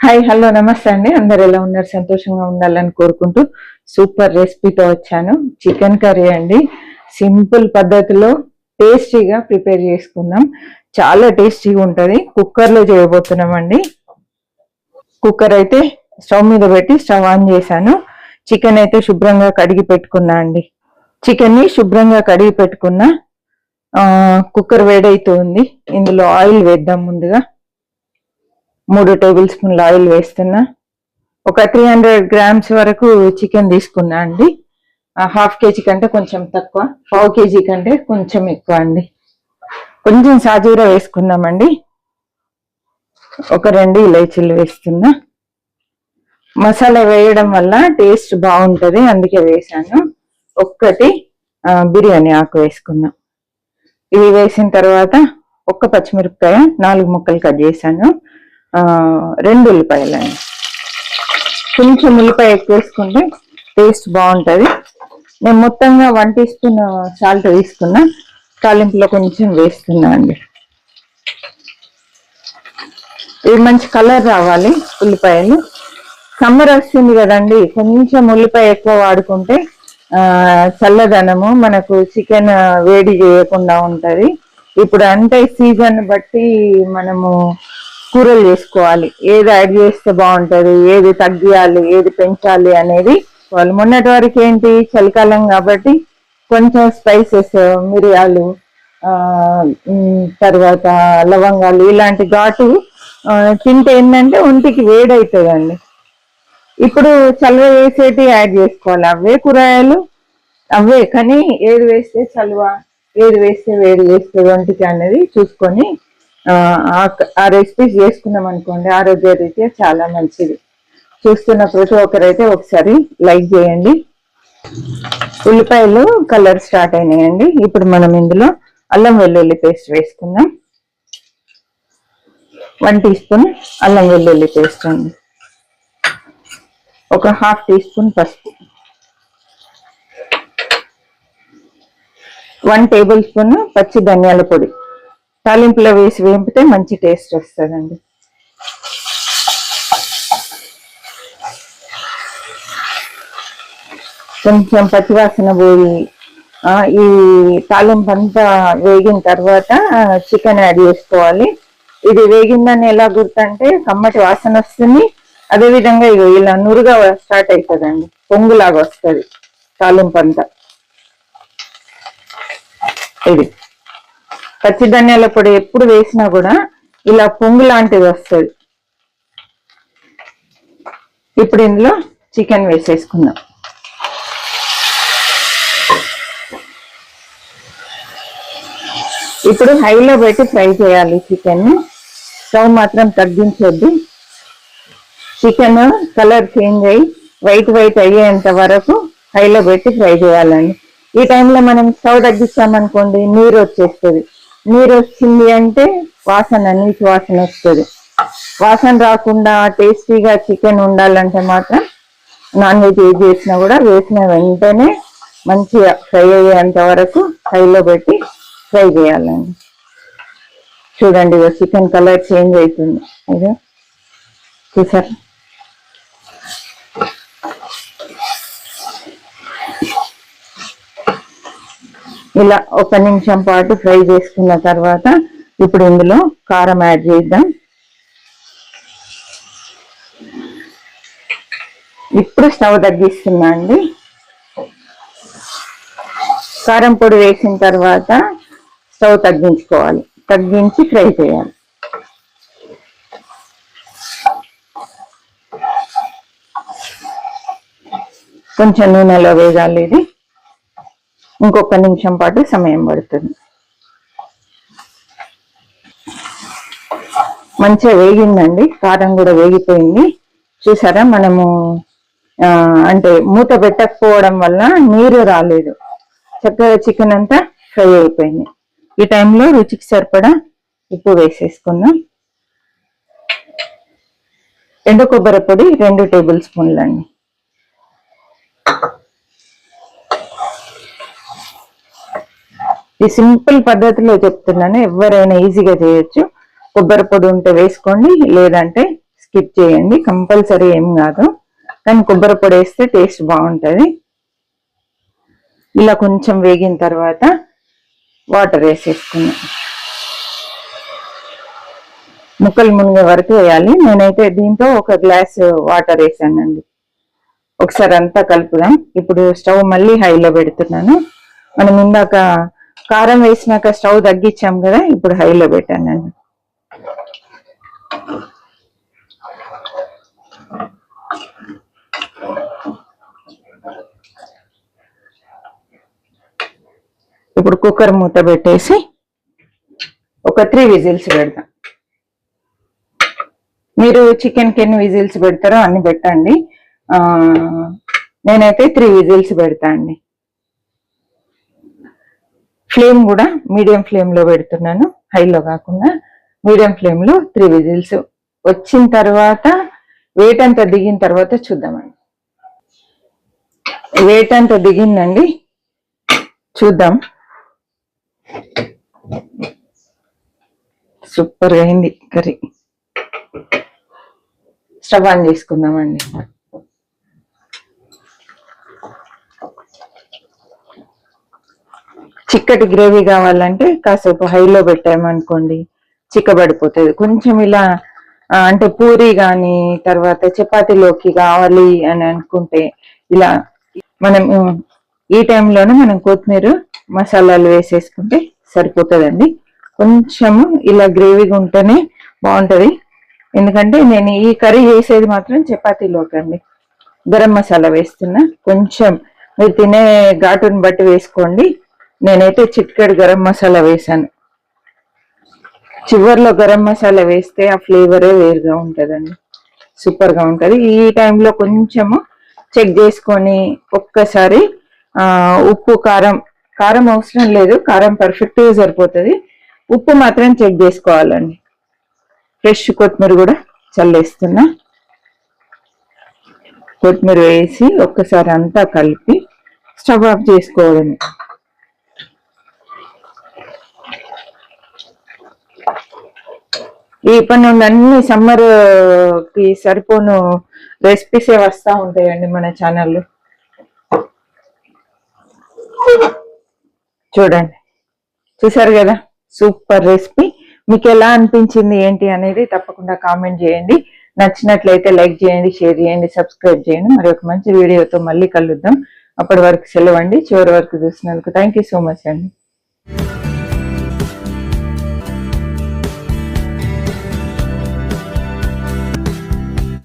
Hi hello నమస్తే అండి. అందరు ఎలా ఉన్నారు? సంతోషంగా ఉండాలని కోరుకుంటూ సూపర్ రెసిపీతో వచ్చాను. చికెన్ కర్రీ అండి. సింపుల్ పద్ధతిలో టేస్టీగా ప్రిపేర్ చేసుకుందాం. చాలా టేస్టీగా ఉంటుంది. కుక్కర్లో చేయబోతున్నామండి. కుక్కర్ అయితే స్టవ్ మీద పెట్టి స్టవ్ ఆన్ చేశాను. చికెన్ అయితే శుభ్రంగా కడిగి పెట్టుకున్నా అండి. చికెన్ని శుభ్రంగా కడిగి పెట్టుకున్నా. కుక్కర్ వేడైతుంది. ఇందులో ఆయిల్ వేద్దాం. ముందుగా 3 టేబుల్ స్పూన్ల ఆయిల్ వేస్తున్నా. ఒక 300 గ్రామ్స్ వరకు చికెన్ తీసుకున్నా అండి. హాఫ్ కేజీ కంటే కొంచెం తక్కువ, పావు కేజీ కంటే కొంచెం ఎక్కువ అండి. కొంచెం సాజీరా వేసుకున్నామండి. ఒక 2 ఇలైచీలు వేస్తున్నా. మసాలా వేయడం వల్ల టేస్ట్ బాగుంటుంది, అందుకే వేసాను. ఒక్కటి బిర్యానీ ఆకు వేసుకున్నా. ఇవి వేసిన తర్వాత ఒక్క పచ్చిమిరపకాయ 4 ముక్కలు కట్ చేశాను. 2 ఉల్లిపాయలండి. కొంచెం ఉల్లిపాయ ఎక్కువ వేసుకుంటే టేస్ట్ బాగుంటుంది. నేను మొత్తంగా 1 టీ స్పూన్ సాల్ట్ తీసుకున్నా. తాలింపులో కొంచెం వేస్తున్నా అండి. ఇవి మంచి కలర్ రావాలి ఉల్లిపాయలు. సమ్మర్ వస్తుంది కదండి, కొంచెం ఉల్లిపాయ ఎక్కువ వాడుకుంటే చల్లదనము మనకు చికెన్ వేడి చేయకుండా ఉంటుంది. ఇప్పుడు అంటే సీజన్ బట్టి మనము కూరలు చేసుకోవాలి. ఏది యాడ్ చేస్తే బాగుంటుంది, ఏది తగ్గియాలి, ఏది పెంచాలి అనేది వాళ్ళు. మొన్నటి వరకు ఏంటి, చలికాలం కాబట్టి కొంచెం స్పైసెస్, మిరియాలు, తర్వాత లవంగాలు ఇలాంటి ఘాటు తింటే ఏంటంటే ఒంటికి వేడవుతుందండి. ఇప్పుడు చలువ వేసేటి యాడ్ చేసుకోవాలి. అవే కూరగాయలు అవే, కానీ ఏది వేస్తే చలువ, ఏది వేస్తే వేడి చేస్తుంది ఒంటికి అనేది చూసుకొని ఆ రెసిపీస్ చేసుకున్నాం అనుకోండి, ఆరోగ్య రీత్యా చాలా మంచిది. చూస్తున్న ప్రతి ఒక్కరైతే ఒకసారి లైక్ చేయండి. ఉల్లిపాయలు కలర్ స్టార్ట్ అయినాయండి. ఇప్పుడు మనం ఇందులో అల్లం వెల్లుల్లి పేస్ట్ వేసుకుందాం. 1 టీ స్పూన్ అల్లం వెల్లుల్లి పేస్ట్ అండి. ఒక హాఫ్ టీ స్పూన్ పసుపు, 1 టేబుల్ స్పూన్ పచ్చి ధనియాల పొడి. తాలింపులో వేసి వేపితే మంచి టేస్ట్ వస్తుందండి. కొంచెం పచ్చివాసన పోయి ఈ తాలింపు అంతా వేగిన తర్వాత చికెన్ యాడ్ చేసుకోవాలి. ఇది వేగిందని ఎలా గుర్తంటే కమ్మటి వాసన వస్తుంది. అదేవిధంగా ఇలా నురుగా స్టార్ట్ అవుతుందండి, పొంగులాగా వస్తుంది తాలింపు అంతా. ఇది పచ్చి ధనియాల పొడి ఎప్పుడు వేసినా కూడా ఇలా పొంగు లాంటిది వస్తుంది. ఇప్పుడు ఇందులో చికెన్ వేసేసుకుందాం. ఇప్పుడు హైలో పెట్టి ఫ్రై చేయాలి చికెన్. స్టవ్ మాత్రం తగ్గించొద్దు. చికెన్ కలర్ చేంజ్ అయ్యి వైట్ అయ్యేంత వరకు హైలో పెట్టి ఫ్రై చేయాలండి. ఈ టైంలో మనం స్టవ్ తగ్గిస్తామనుకోండి, నీరు వచ్చేస్తుంది. నీరు వచ్చింది అంటే నీటి వాసన వస్తుంది. వాసన రాకుండా టేస్టీగా చికెన్ ఉండాలంటే మాత్రం నాన్ వెజ్ ఏది చేసినా కూడా వేసిన వెంటనే మంచిగా ఫ్రై అయ్యేంత వరకు హైలో పెట్టి ఫ్రై చేయాలండి. చూడండి, చికెన్ కలర్ చేంజ్ అవుతుంది. అదే చూసారు. ఇలా 1 నిమిషం పాటు ఫ్రై చేసుకున్న తర్వాత ఇప్పుడు ఇందులో కారం యాడ్ చేద్దాం. ఇప్పుడు స్టవ్ తగ్గిస్తున్నా అండి. కారం పొడి వేసిన తర్వాత స్టవ్ తగ్గించుకోవాలి, తగ్గించి ఫ్రై చేయాలి. కొంచెం నూనెలో వేగాలి. ఇది ఇంకొక నిమిషం పాటు సమయం పడుతుంది. మంచిగా వేగిందండి, కారం కూడా వేగిపోయింది. చూసారా, మనము అంటే మూత పెట్టకపోవడం వల్ల నీరు రాలేదు, చక్కగా చికెన్ అంతా ఫ్రై అయిపోయింది. ఈ టైంలో రుచికి సరిపడా ఉప్పు వేసేసుకుందాం. ఎండు కొబ్బరి పొడి 2 టేబుల్ స్పూన్లు అండి. ఈ సింపుల్ పద్ధతిలో చెప్తున్నాను, ఎవరైనా ఈజీగా చేయొచ్చు. కొబ్బరి పొడి ఉంటే వేసుకోండి, లేదంటే స్కిప్ చేయండి, కంపల్సరీ ఏం కాదు, కానీ కొబ్బరి పొడి వేస్తే టేస్ట్ బాగుంటుంది. ఇలా కొంచెం వేగిన తర్వాత వాటర్ వేసేసుకున్నాం. ముక్కలు మునిగే వరకు వేయాలి. నేనైతే దీంతో ఒక గ్లాస్ వాటర్ వేసానండి. ఒకసారి అంతా కలుపుదాం. ఇప్పుడు స్టవ్ మళ్ళీ హైలో పెడుతున్నాను. మనం ఇందాక కారం వేసినాక స్టవ్ తగ్గించాం కదా, ఇప్పుడు హైలో పెట్టానండి. ఇప్పుడు కుక్కర్ మూత పెట్టేసి ఒక 3 విజిల్స్ పెడతాం. మీరు చికెన్కి ఎన్ని విజిల్స్ పెడతారో అన్ని పెట్టండి. నేనైతే 3 విజిల్స్ పెడతా అండి. ఫ్లేమ్ కూడా మీడియం ఫ్లేమ్లో పెడుతున్నాను, హైలో కాకుండా మీడియం ఫ్లేమ్లో 3 విజిల్స్ వచ్చిన తర్వాత వెయిట్ అంతా దిగిన తర్వాత చూద్దామండి. వెయిట్ అంతా దిగిందండి, చూద్దాం. సూపర్ అయింది కర్రీ. స్టవ్ ఆన్ చేసుకుందామండి. చిక్కటి గ్రేవీ కావాలంటే కాసేపు హైలో పెట్టామనుకోండి చిక్కబడిపోతుంది. కొంచెం ఇలా అంటే పూరి కానీ తర్వాత చపాతీలోకి కావాలి అని అనుకుంటే ఇలా మనం ఈ టైంలోనే మనం కొత్తిమీర మసాలాలు వేసేసుకుంటే సరిపోతుందండి. కొంచెము ఇలా గ్రేవీగా ఉంటేనే బాగుంటుంది. ఎందుకంటే నేను ఈ కర్రీ చేసేది మాత్రం చపాతీలోకి అండి. గరం మసాలా వేస్తున్నా, కొంచెం మీరు తినే ఘాటుని బట్టి వేసుకోండి. నేనైతే చిటికెడు గరం మసాలా వేసాను. చివర్లో గరం మసాలా వేస్తే ఆ ఫ్లేవరే వేరుగా ఉంటుందండి, సూపర్గా ఉంటుంది. ఈ టైంలో కొంచెము చెక్ చేసుకొని ఒక్కసారి ఉప్పు కారం అవసరం లేదు, కారం పర్ఫెక్ట్గా సరిపోతుంది. ఉప్పు మాత్రం చెక్ చేసుకోవాలండి. ఫ్రెష్ కొత్తిమీర కూడా చల్లేస్తున్నా. కొత్తిమీర వేసి ఒక్కసారి అంతా కలిపి స్టవ్ ఆఫ్ చేసుకోవడమే. ఇప్పటి నుండి అన్ని సమ్మర్కి సరిపోను రెసిపీసే వస్తూ ఉంటాయండి మన ఛానల్లో. చూడండి, చూసారు కదా, సూపర్ రెసిపీ. మీకు ఎలా అనిపించింది ఏంటి అనేది తప్పకుండా కామెంట్ చేయండి. నచ్చినట్లయితే లైక్ చేయండి, షేర్ చేయండి, సబ్స్క్రైబ్ చేయండి. మరి ఒక మంచి వీడియోతో మళ్ళీ కలుద్దాం. అప్పటి వరకు సెలవండి. చివరి వరకు చూసినందుకు థ్యాంక్ యూ సో మచ్ అండి.